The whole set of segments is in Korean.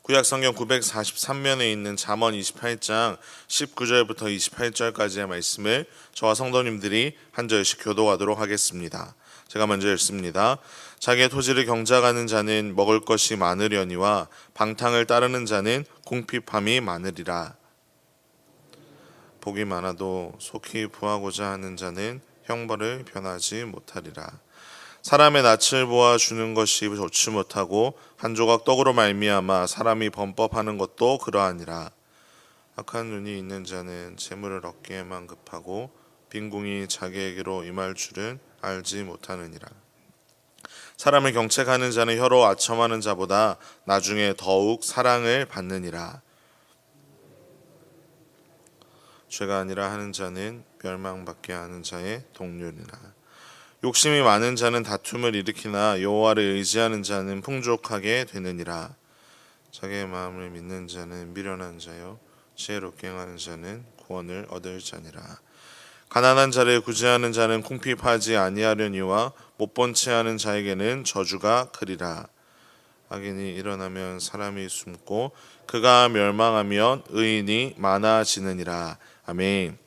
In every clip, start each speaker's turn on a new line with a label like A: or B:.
A: 구약성경 943면에 있는 잠언 28장 19절부터 28절까지의 말씀을 저와 성도님들이 한 절씩 교도하도록 하겠습니다. 제가 먼저 읽습니다. 자기의 토지를 경작하는 자는 먹을 것이 많으려니와 방탕을 따르는 자는 궁핍함이 많으리라. 복이 많아도 속히 부하고자 하는 자는 형벌을 변하지 못하리라. 사람의 낯을 보아 주는 것이 좋지 못하고 한 조각 떡으로 말미암아 사람이 범법하는 것도 그러하니라. 악한 눈이 있는 자는 재물을 얻기에만 급하고 빈궁이 자기에게로 임할 줄은 알지 못하느니라. 사람을 경책하는 자는 혀로 아첨하는 자보다 나중에 더욱 사랑을 받느니라. 죄가 아니라 하는 자는 멸망받게 하는 자의 동료니라. 욕심이 많은 자는 다툼을 일으키나 여호와를 의지하는 자는 풍족하게 되느니라. 자기의 마음을 믿는 자는 미련한 자요 지혜롭게 행하는 자는 구원을 얻을 자니라. 가난한 자를 구제하는 자는 궁핍하지 아니하려니와 못본 채 하는 자에게는 저주가 크리라. 악인이 일어나면 사람이 숨고 그가 멸망하면 의인이 많아지느니라. 아멘.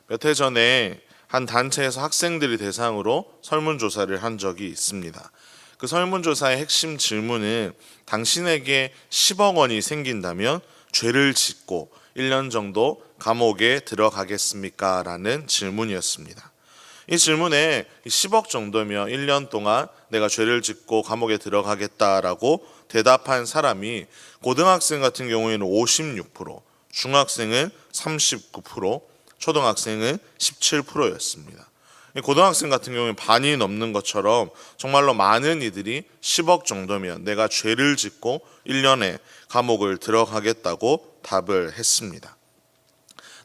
A: 몇 해 전에 한 단체에서 학생들이 대상으로 설문조사를 한 적이 있습니다. 그 설문조사의 핵심 질문은 당신에게 10억 원이 생긴다면 죄를 짓고 1년 정도 감옥에 들어가겠습니까? 라는 질문이었습니다. 이 질문에 10억 정도면 1년 동안 내가 죄를 짓고 감옥에 들어가겠다라고 대답한 사람이 고등학생 같은 경우에는 56%, 중학생은 39%, 초등학생은 17%였습니다. 고등학생 같은 경우는 반이 넘는 것처럼 정말로 많은 이들이 10억 정도면 내가 죄를 짓고 1년에 감옥을 들어가겠다고 답을 했습니다.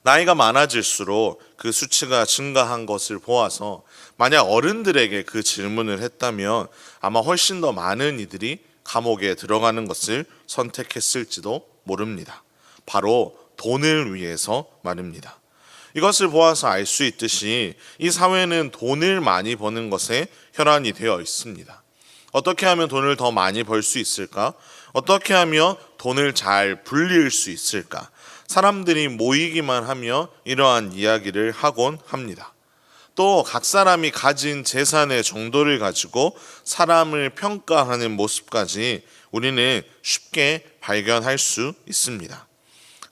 A: 나이가 많아질수록 그 수치가 증가한 것을 보아서 만약 어른들에게 그 질문을 했다면 아마 훨씬 더 많은 이들이 감옥에 들어가는 것을 선택했을지도 모릅니다. 바로 돈을 위해서 말입니다. 이것을 보아서 알 수 있듯이 이 사회는 돈을 많이 버는 것에 혈안이 되어 있습니다. 어떻게 하면 돈을 더 많이 벌 수 있을까? 어떻게 하면 돈을 잘 불릴 수 있을까? 사람들이 모이기만 하며 이러한 이야기를 하곤 합니다. 또 각 사람이 가진 재산의 정도를 가지고 사람을 평가하는 모습까지 우리는 쉽게 발견할 수 있습니다.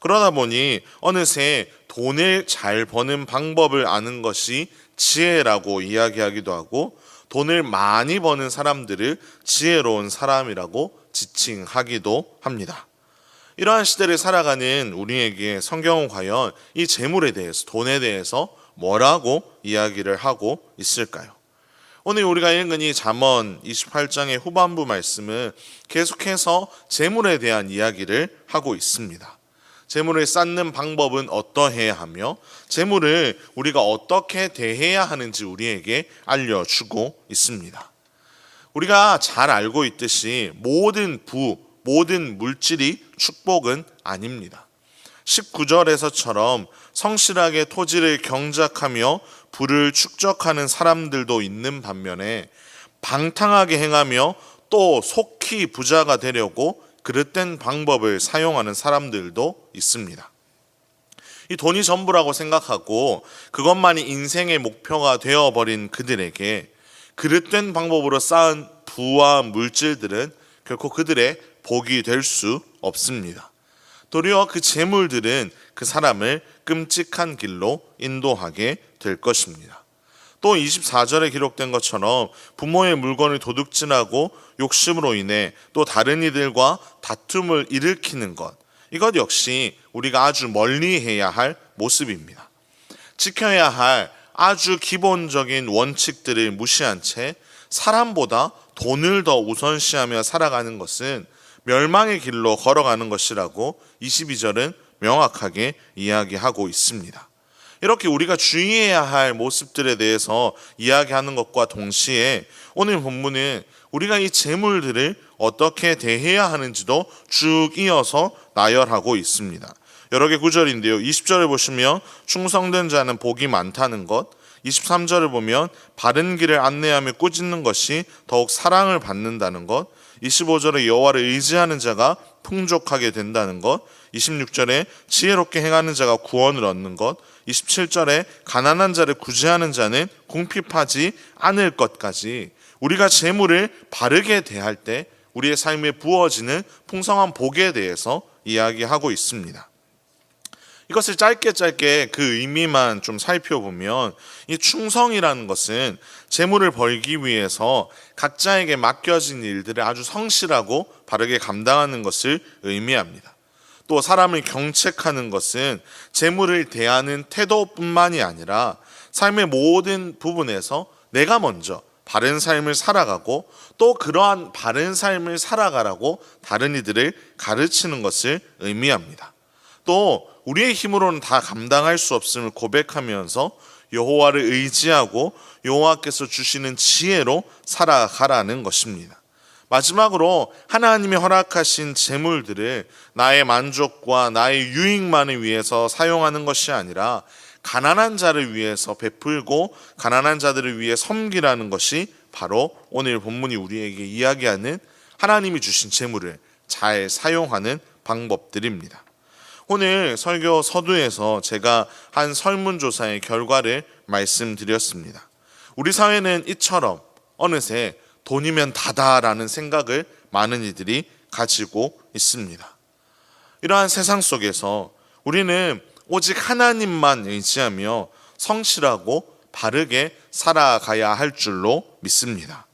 A: 그러다 보니 어느새 돈을 잘 버는 방법을 아는 것이 지혜라고 이야기하기도 하고 돈을 많이 버는 사람들을 지혜로운 사람이라고 지칭하기도 합니다. 이러한 시대를 살아가는 우리에게 성경은 과연 이 재물에 대해서, 돈에 대해서 뭐라고 이야기를 하고 있을까요? 오늘 우리가 읽은 이 잠언 28장의 후반부 말씀은 계속해서 재물에 대한 이야기를 하고 있습니다. 재물을 쌓는 방법은 어떠해야 하며 재물을 우리가 어떻게 대해야 하는지 우리에게 알려주고 있습니다. 우리가 잘 알고 있듯이 모든 모든 물질이 축복은 아닙니다. 19절에서처럼 성실하게 토지를 경작하며 부를 축적하는 사람들도 있는 반면에 방탕하게 행하며 또 속히 부자가 되려고 그릇된 방법을 사용하는 사람들도 있습니다. 이 돈이 전부라고 생각하고 그것만이 인생의 목표가 되어버린 그들에게 그릇된 방법으로 쌓은 부와 물질들은 결코 그들의 복이 될 수 없습니다. 도리어 그 재물들은 그 사람을 끔찍한 길로 인도하게 될 것입니다. 또 24절에 기록된 것처럼 부모의 물건을 도둑질하고 욕심으로 인해 또 다른 이들과 다툼을 일으키는 것, 이것 역시 우리가 아주 멀리해야 할 모습입니다. 지켜야 할 아주 기본적인 원칙들을 무시한 채 사람보다 돈을 더 우선시하며 살아가는 것은 멸망의 길로 걸어가는 것이라고 22절은 명확하게 이야기하고 있습니다. 이렇게 우리가 주의해야 할 모습들에 대해서 이야기하는 것과 동시에 오늘 본문은 우리가 이 재물들을 어떻게 대해야 하는지도 쭉 이어서 나열하고 있습니다. 여러 개 구절인데요. 20절을 보시면 충성된 자는 복이 많다는 것, 23절을 보면 바른 길을 안내하며 꾸짖는 것이 더욱 사랑을 받는다는 것, 25절에 여호와를 의지하는 자가 풍족하게 된다는 것, 26절에 지혜롭게 행하는 자가 구원을 얻는 것, 27절에 가난한 자를 구제하는 자는 궁핍하지 않을 것까지 우리가 재물을 바르게 대할 때 우리의 삶에 부어지는 풍성한 복에 대해서 이야기하고 있습니다. 이것을 짧게 그 의미만 좀 살펴보면 이 충성이라는 것은 재물을 벌기 위해서 각자에게 맡겨진 일들을 아주 성실하고 바르게 감당하는 것을 의미합니다. 또 사람을 경책하는 것은 재물을 대하는 태도뿐만이 아니라 삶의 모든 부분에서 내가 먼저 바른 삶을 살아가고 또 그러한 바른 삶을 살아가라고 다른 이들을 가르치는 것을 의미합니다. 또 우리의 힘으로는 다 감당할 수 없음을 고백하면서 여호와를 의지하고 여호와께서 주시는 지혜로 살아가라는 것입니다. 마지막으로 하나님이 허락하신 재물들을 나의 만족과 나의 유익만을 위해서 사용하는 것이 아니라 가난한 자를 위해서 베풀고 가난한 자들을 위해 섬기라는 것이 바로 오늘 본문이 우리에게 이야기하는 하나님이 주신 재물을 잘 사용하는 방법들입니다. 오늘 설교 서두에서 제가 한 설문조사의 결과를 말씀드렸습니다. 우리 사회는 이처럼 어느새 돈이면 다다라는 생각을 많은 이들이 가지고 있습니다. 이러한 세상 속에서 우리는 오직 하나님만 의지하며 성실하고 바르게 살아가야 할 줄로 믿습니다.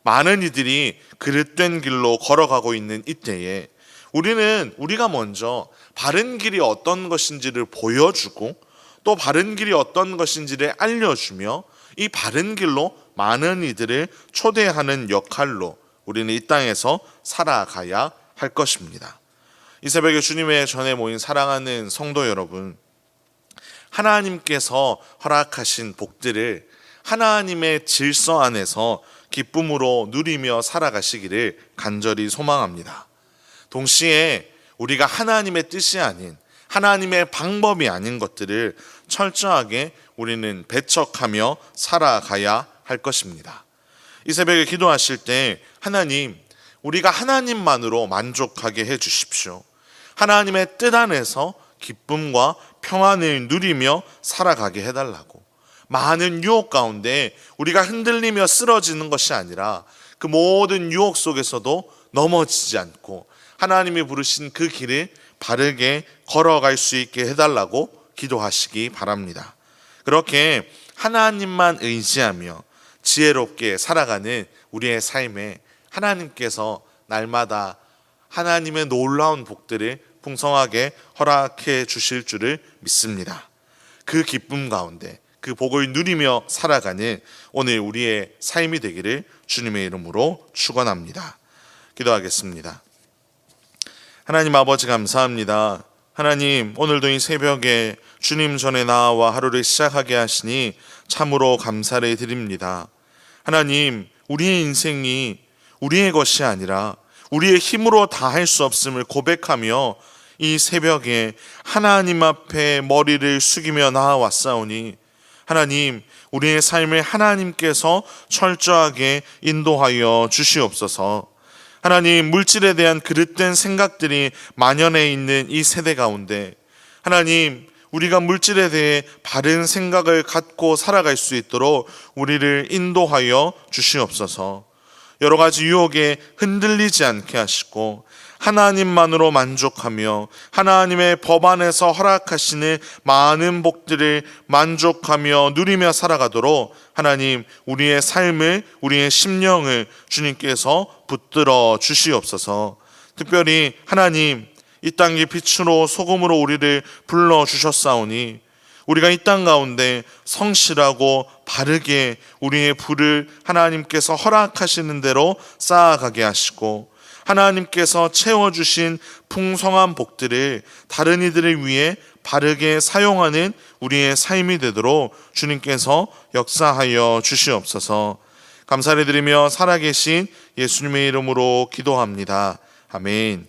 A: 많은 이들이 그릇된 길로 걸어가고 있는 이때에 우리가 먼저 바른 길이 어떤 것인지를 보여주고 또 바른 길이 어떤 것인지를 알려주며 이 바른 길로 많은 이들을 초대하는 역할로 우리는 이 땅에서 살아가야 할 것입니다. 이 새벽에 주님의 전에 모인 사랑하는 성도 여러분, 하나님께서 허락하신 복들을 하나님의 질서 안에서 기쁨으로 누리며 살아가시기를 간절히 소망합니다. 동시에 우리가 하나님의 뜻이 아닌 하나님의 방법이 아닌 것들을 철저하게 우리는 배척하며 살아가야 할 것입니다. 이 새벽에 기도하실 때 하나님, 우리가 하나님만으로 만족하게 해 주십시오. 하나님의 뜻 안에서 기쁨과 평안을 누리며 살아가게 해달라고. 많은 유혹 가운데 우리가 흔들리며 쓰러지는 것이 아니라 그 모든 유혹 속에서도 넘어지지 않고 하나님이 부르신 그 길을 바르게 걸어갈 수 있게 해달라고 기도하시기 바랍니다. 그렇게 하나님만 의지하며 지혜롭게 살아가는 우리의 삶에 하나님께서 날마다 하나님의 놀라운 복들을 풍성하게 허락해 주실 줄을 믿습니다. 그 기쁨 가운데 그 복을 누리며 살아가는 오늘 우리의 삶이 되기를 주님의 이름으로 축원합니다. 기도하겠습니다. 하나님 아버지 감사합니다. 하나님, 오늘도 이 새벽에 주님 전에 나와 하루를 시작하게 하시니 참으로 감사를 드립니다. 하나님, 우리의 인생이 우리의 것이 아니라 우리의 힘으로 다 할 수 없음을 고백하며 이 새벽에 하나님 앞에 머리를 숙이며 나아왔사오니 하나님, 우리의 삶을 하나님께서 철저하게 인도하여 주시옵소서. 하나님, 물질에 대한 그릇된 생각들이 만연해 있는 이 세대 가운데 하나님, 우리가 물질에 대해 바른 생각을 갖고 살아갈 수 있도록 우리를 인도하여 주시옵소서. 여러 가지 유혹에 흔들리지 않게 하시고 하나님만으로 만족하며 하나님의 법 안에서 허락하시는 많은 복들을 만족하며 누리며 살아가도록 하나님, 우리의 삶을, 우리의 심령을 주님께서 붙들어 주시옵소서. 특별히 하나님, 이 땅의 빛으로 소금으로 우리를 불러주셨사오니 우리가 이 땅 가운데 성실하고 바르게 우리의 불을 하나님께서 허락하시는 대로 쌓아가게 하시고 하나님께서 채워주신 풍성한 복들을 다른 이들을 위해 바르게 사용하는 우리의 삶이 되도록 주님께서 역사하여 주시옵소서. 감사를 드리며 살아계신 예수님의 이름으로 기도합니다. 아멘.